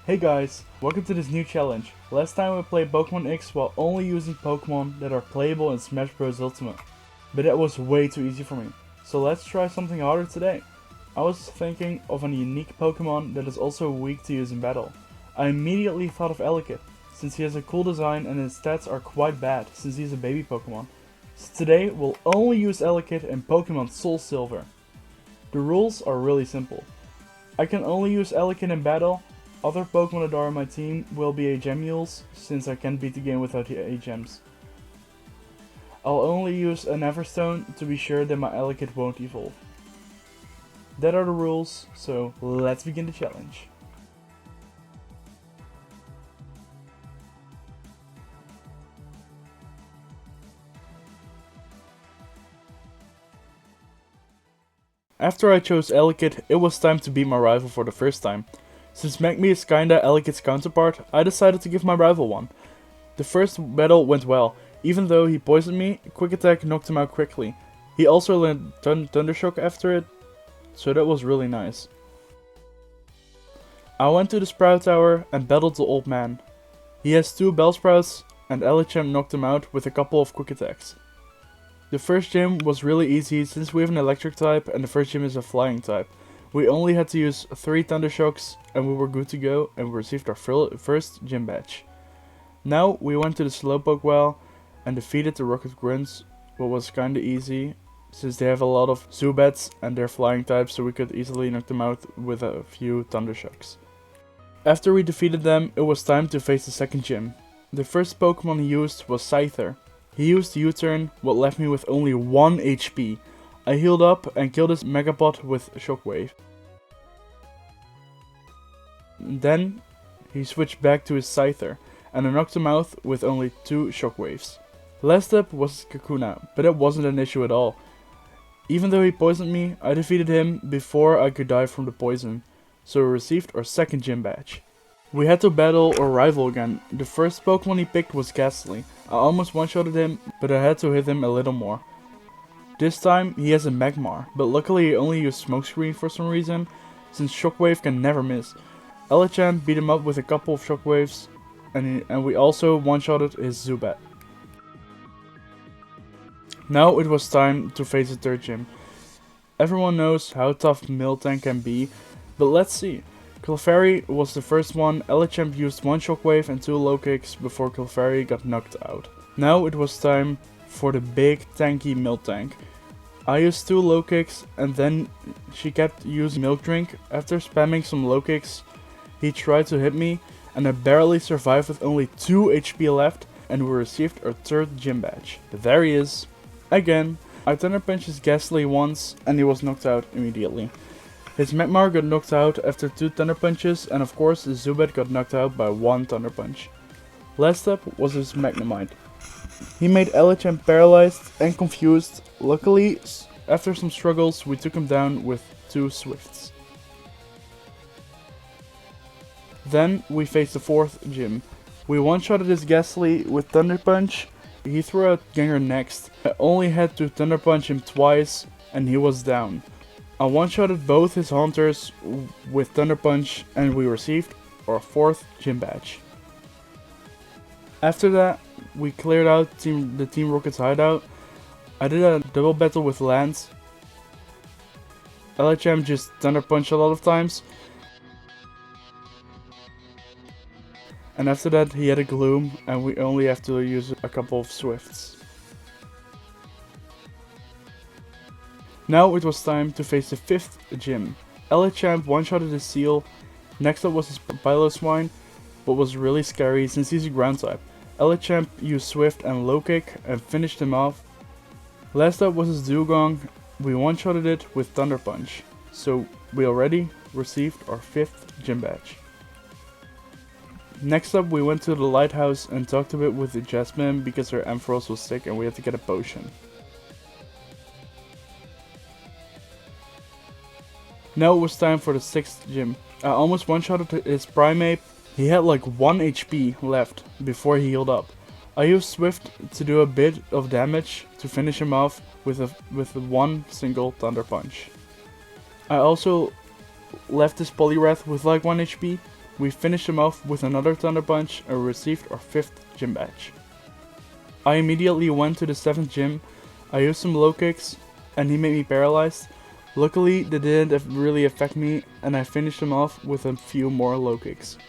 Hey guys, welcome to this new challenge. Last time we played Pokemon X while only using Pokemon that are playable in Smash Bros. Ultimate. But that was way too easy for me. So let's try something harder today. I was thinking of a unique Pokemon that is also weak to use in battle. I immediately thought of Elekid, since he has a cool design and his stats are quite bad since he's a baby Pokemon. So today we'll only use Elekid in Pokemon SoulSilver. The rules are really simple. I can only use Elekid in battle. Other Pokemon that are on my team will be A-Gemules, since I can't beat the game without the A-Gems. I'll only use an Everstone to be sure that my Elekid won't evolve. That are the rules, so let's begin the challenge. After I chose Elekid, it was time to beat my rival for the first time. Since Magme is kinda Elekid's counterpart, I decided to give my rival one. The first battle went well. Even though he poisoned me, Quick Attack knocked him out quickly. He also learned Thundershock after it, so that was really nice. I went to the Sprout Tower and battled the old man. He has 2 Bellsprouts and Elekid knocked him out with a couple of Quick Attacks. The first gym was really easy since we have an electric type and the first gym is a flying type. We only had to use 3 Thundershocks and we were good to go and we received our first gym badge. Now we went to the Slowpoke well and defeated the Rocket Grunts, what was kinda easy since they have a lot of Zubats and they're flying types, so we could easily knock them out with a few Thundershocks. After we defeated them, it was time to face the second gym. The first Pokemon he used was Scyther. He used U-turn, what left me with only 1 HP. I healed up and killed his Megapod with Shockwave. Then he switched back to his Scyther, and I knocked him out with only 2 Shockwaves. Last up was Kakuna, but it wasn't an issue at all. Even though he poisoned me, I defeated him before I could die from the poison, so we received our second gym badge. We had to battle our rival again. The first Pokemon he picked was Ghastly. I almost one-shotted him, but I had to hit him a little more. This time he has a Magmar, but luckily he only used Smokescreen for some reason, since Shockwave can never miss. Elekid beat him up with a couple of Shockwaves, and we also one-shotted his Zubat. Now it was time to face the third gym. Everyone knows how tough Miltank can be, but let's see. Clefairy was the first one. Elekid used 1 Shockwave and 2 low kicks before Clefairy got knocked out. Now it was time for the big tanky Miltank. I used 2 low kicks and then she kept using Milk Drink. After spamming some low kicks, he tried to hit me and I barely survived with only 2 HP left and we received our third gym badge. But there he is. Again, I Thunder Punched his Ghastly once and he was knocked out immediately. His Magmar got knocked out after 2 Thunder Punches and of course his Zubat got knocked out by 1 Thunder Punch. Last up was his Magnemite. He made Elekid paralyzed and confused. Luckily, after some struggles, we took him down with 2 Swifts. Then we faced the fourth gym. We one-shotted his Ghastly with Thunder Punch. He threw out Gengar next. I only had to Thunder Punch him twice and he was down. I one-shotted both his Hunters with Thunder Punch and we received our 4th gym badge. After that, we cleared out the Team Rocket's hideout. I did a double battle with Lance. Elekid just Thunder Punched a lot of times. And after that he had a Gloom and we only have to use a couple of Swifts. Now it was time to face the 5th gym. Elekid one-shotted his Seal. Next up was his Piloswine, what was really scary since he's a ground type. Elekid used Swift and Low Kick and finished him off. Last up was his Dugong. We one-shotted it with Thunder Punch. So we already received our 5th gym badge. Next up we went to the lighthouse and talked a bit with the Jasmine because her Ampharos was sick and we had to get a potion. Now it was time for the 6th gym. I almost one-shotted his Primeape. He had like 1 HP left before he healed up. I used Swift to do a bit of damage to finish him off with one single Thunder Punch. I also left this Poliwrath with like 1 HP. we finished him off with another Thunder Punch and received our 5th gym badge. I immediately went to the 7th gym, I used some low kicks and he made me paralyzed. Luckily they didn't really affect me and I finished him off with a few more low kicks.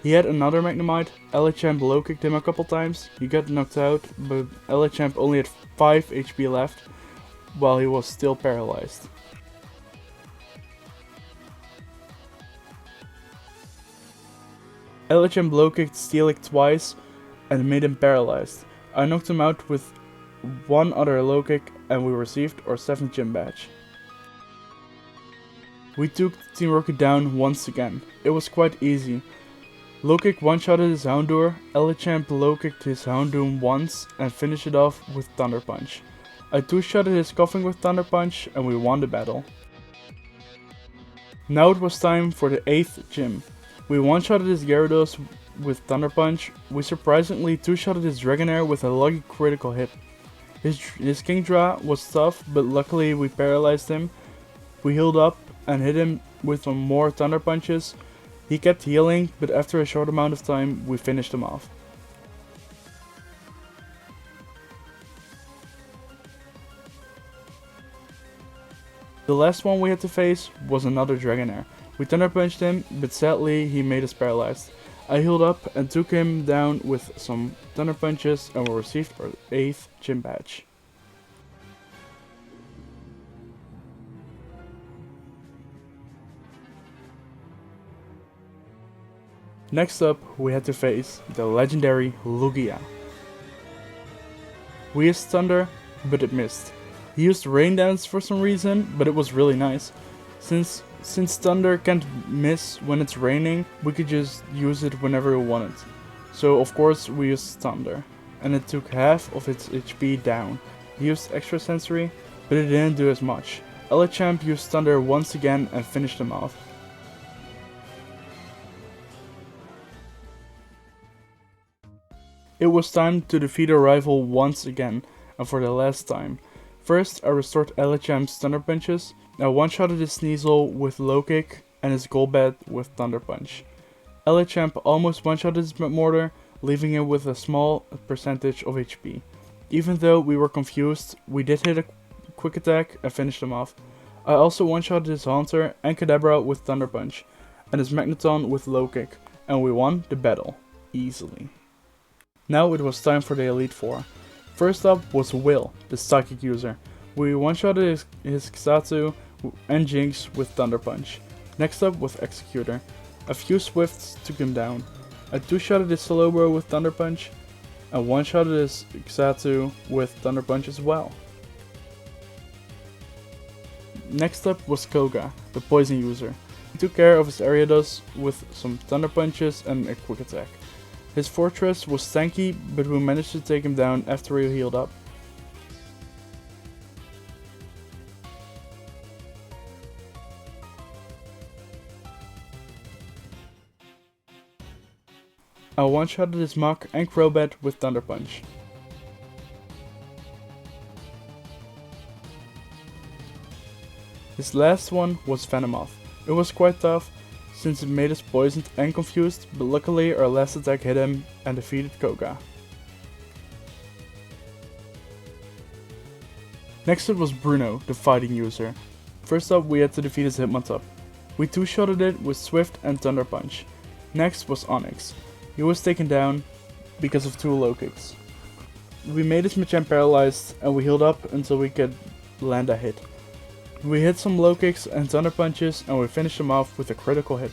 He had another Magnemite, Elekid low kicked him a couple times, he got knocked out, but Elekid only had 5 HP left while he was still paralyzed. Elekid low kicked Steelix twice and made him paralyzed. I knocked him out with one other low kick and we received our 7th gym badge. We took Team Rocket down once again. It was quite easy. Low kick one-shotted his Houndour, Elekid low kicked his Houndoom once and finished it off with Thunder Punch. I two-shotted his Coughing with Thunder Punch and we won the battle. Now it was time for the 8th gym. We one-shotted his Gyarados with Thunder Punch. We surprisingly two-shotted his Dragonair with a lucky critical hit. His Kingdra was tough, but luckily we paralyzed him. We healed up and hit him with some more Thunder Punches. He kept healing, but after a short amount of time we finished him off. The last one we had to face was another Dragonair. We Thunder Punched him, but sadly he made us paralyzed. I healed up and took him down with some Thunder Punches and we received our 8th gym badge. Next up we had to face the legendary Lugia. We used Thunder, but it missed. He used Rain Dance for some reason, but it was really nice. Since Thunder can't miss when it's raining, we could just use it whenever we wanted. So of course we used Thunder, and it took half of its HP down. He used Extra Sensory, but it didn't do as much. Elekid used Thunder once again and finished him off. It was time to defeat our rival once again, and for the last time. First, I restored Elekid's Thunder Punches. I one-shotted his Sneasel with Low Kick and his Golbat with Thunder Punch. Elekid almost one-shotted his Mortar, leaving him with a small percentage of HP. Even though we were confused, we did hit a quick attack and finished him off. I also one-shotted his Haunter and Kadabra with Thunder Punch, and his Magneton with Low Kick, and we won the battle, easily. Now it was time for the Elite Four. First up was Will, the Psychic user. We one-shotted his Xatu and Jinx with Thunder Punch. Next up was Executor. A few Swifts took him down. I two-shotted his Slowbro with Thunder Punch, and one-shotted his Xatu with Thunder Punch as well. Next up was Koga, the Poison user. He took care of his Ariados with some Thunder Punches and a quick attack. His Fortress was tanky, but we managed to take him down after he healed up. I one-shotted his Mach and Crobat with Thunder Punch. His last one was Venomoth. It was quite tough, since it made us poisoned and confused, but luckily our last attack hit him and defeated Koga. Next up was Bruno, the fighting user. First up we had to defeat his Hitmontop. We two-shotted it with Swift and Thunder Punch. Next was Onix. He was taken down because of 2 low kicks. We made his Machamp paralyzed and we healed up until we could land a hit. We hit some low kicks and Thunder Punches and we finished him off with a critical hit.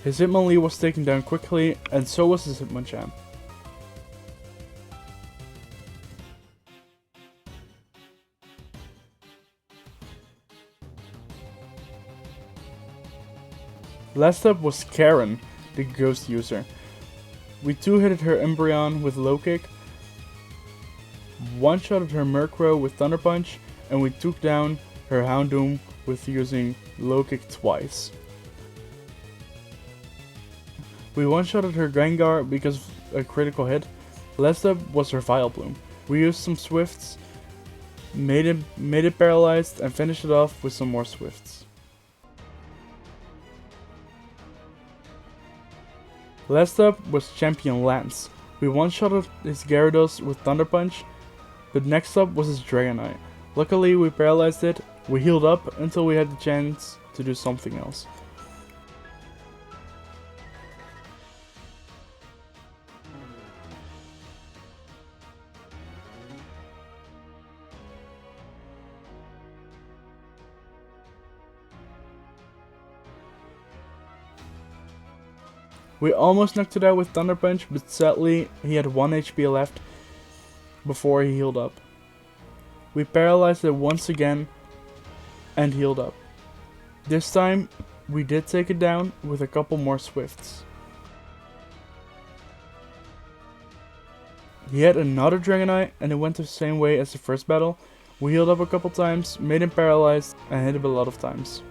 His Hitmonlee was taken down quickly and so was his Hitmonchamp. Last up was Karen, the Ghost user. We two-hitted her Umbreon with Low Kick, one-shotted her Murkrow with Thunder Punch, and we took down her Houndoom with using Low Kick twice. We one-shotted her Gengar because of a critical hit. Last up was her Vileplume. We used some Swifts made it paralyzed, and finished it off with some more swifts. Last up was Champion Lance. We one-shotted his Gyarados with Thunder Punch, but next up was his Dragonite. Luckily we paralyzed it, we healed up until we had the chance to do something else. We almost knocked it out with Thunder Punch, but sadly he had 1 HP left before he healed up. We paralyzed it once again and healed up. This time we did take it down with a couple more swifts. He had another Dragonite and it went the same way as the first battle. We healed up a couple times, made him paralyzed, and hit him a lot of times.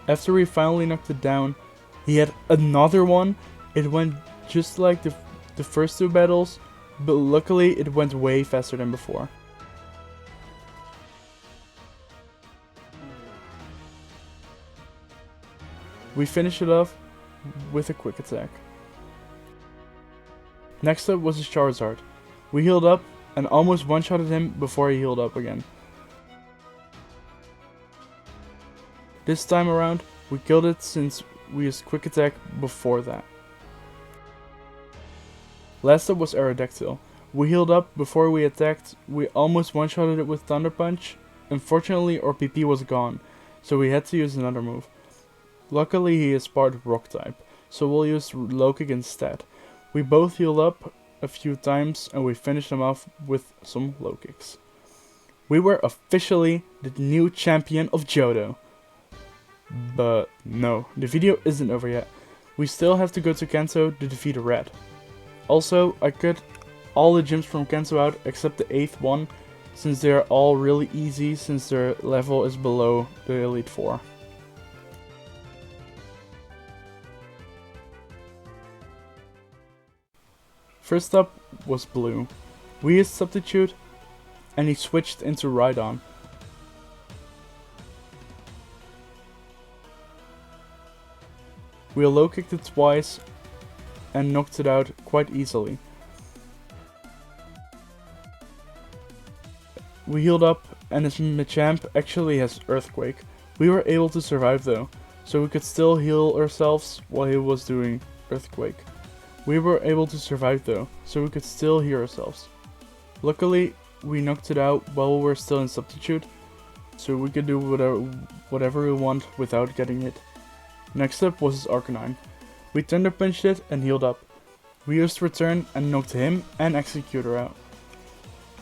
After we finally knocked it down, he had another one. It went just like the first two battles, but luckily it went way faster than before. We finished it off with a quick attack. Next up was his Charizard. We healed up and almost one-shotted him before he healed up again. This time around, we killed it since we used quick attack before that. Last up was Aerodactyl. We healed up before we attacked. We almost one-shotted it with Thunder Punch. Unfortunately, our PP was gone, so we had to use another move. Luckily, he is part Rock type, so we'll use Low Kick instead. We both healed up a few times and we finished him off with some Low Kicks. We were officially the new champion of Johto. But no, the video isn't over yet. We still have to go to Kanto to defeat Red. Also, I cut all the gyms from Kanto out except the 8th one, since they are all really easy since their level is below the Elite 4. First up was Blue. We used Substitute and he switched into Rhydon. We low kicked it twice and knocked it out quite easily. We healed up and his Machamp actually has Earthquake. We were able to survive though, so we could still heal ourselves while he was doing Earthquake. We were able to survive though, so we could still heal ourselves. Luckily, we knocked it out while we were still in Substitute, so we could do whatever we want without getting hit. Next up was his Arcanine. We Thunder Punched it and healed up. We used Return and knocked him and Executor out.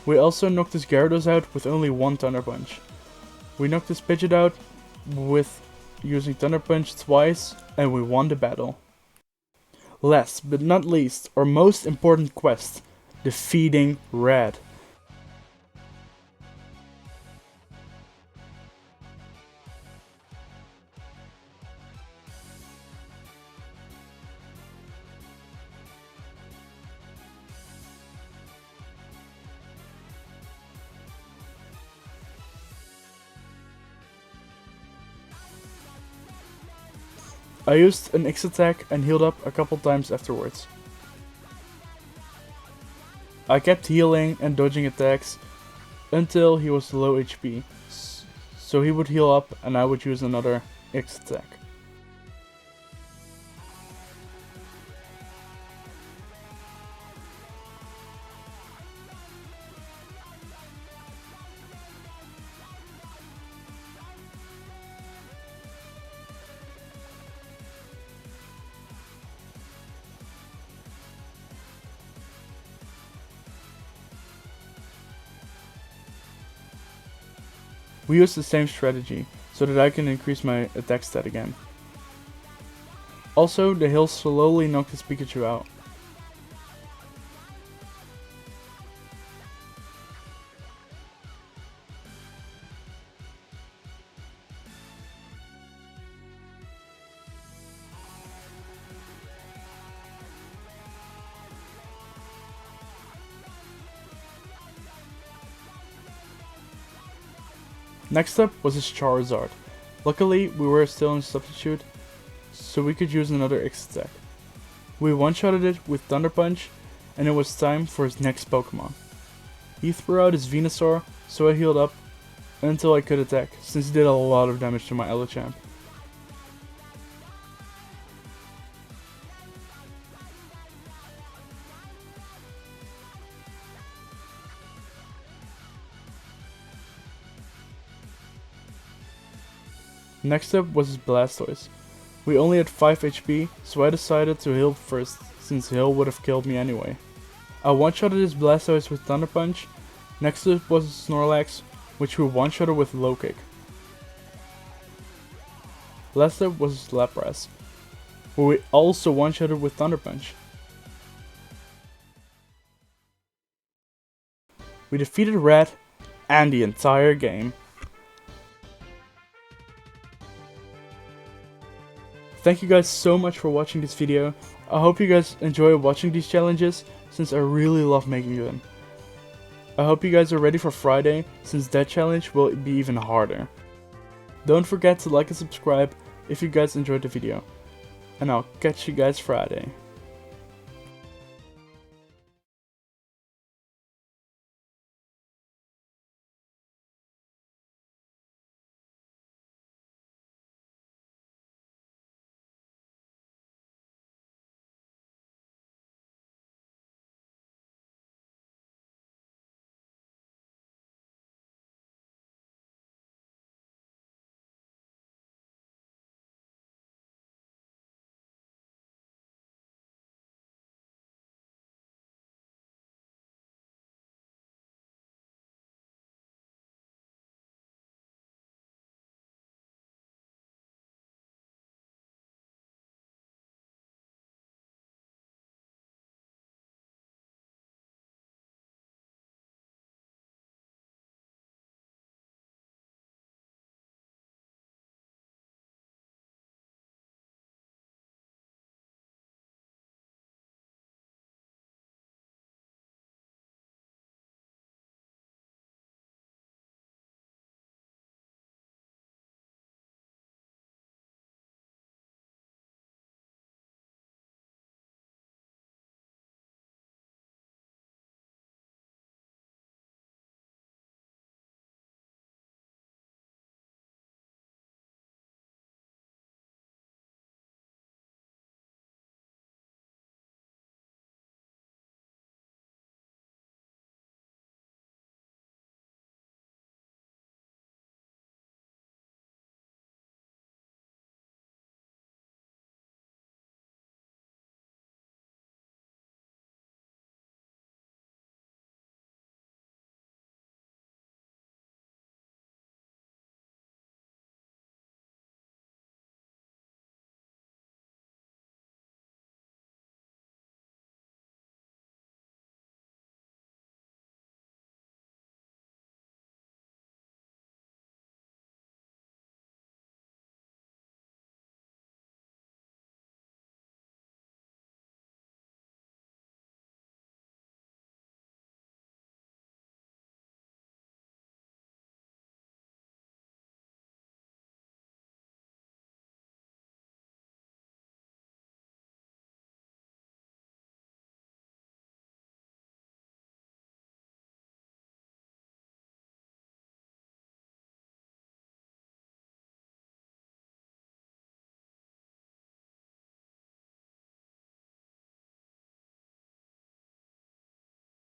We also knocked his Gyarados out with only one Thunder Punch. We knocked his Pidgeot out with using Thunder Punch twice and we won the battle. Last but not least, our most important quest, defeating Red. I used an X attack and healed up a couple times afterwards. I kept healing and dodging attacks until he was low HP, so he would heal up and I would use another X attack. We use the same strategy, so that I can increase my attack stat again. Also, the heal slowly knocked his Pikachu out. Next up was his Charizard. Luckily, we were still in substitute, so we could use another X attack. We one-shotted it with Thunder Punch, and it was time for his next Pokemon. He threw out his Venusaur, so I healed up until I could attack, since he did a lot of damage to my Elekid. Next up was his Blastoise. We only had 5 HP, so I decided to heal first, since heal would have killed me anyway. I one-shotted his Blastoise with Thunder Punch. Next up was his Snorlax, which we one-shotted with Low Kick. Last up was his Lapras, who we also one-shotted with Thunder Punch. We defeated Red and the entire game. Thank you guys so much for watching this video. I hope you guys enjoy watching these challenges, since I really love making them. I hope you guys are ready for Friday, since that challenge will be even harder. Don't forget to like and subscribe if you guys enjoyed the video. And I'll catch you guys Friday.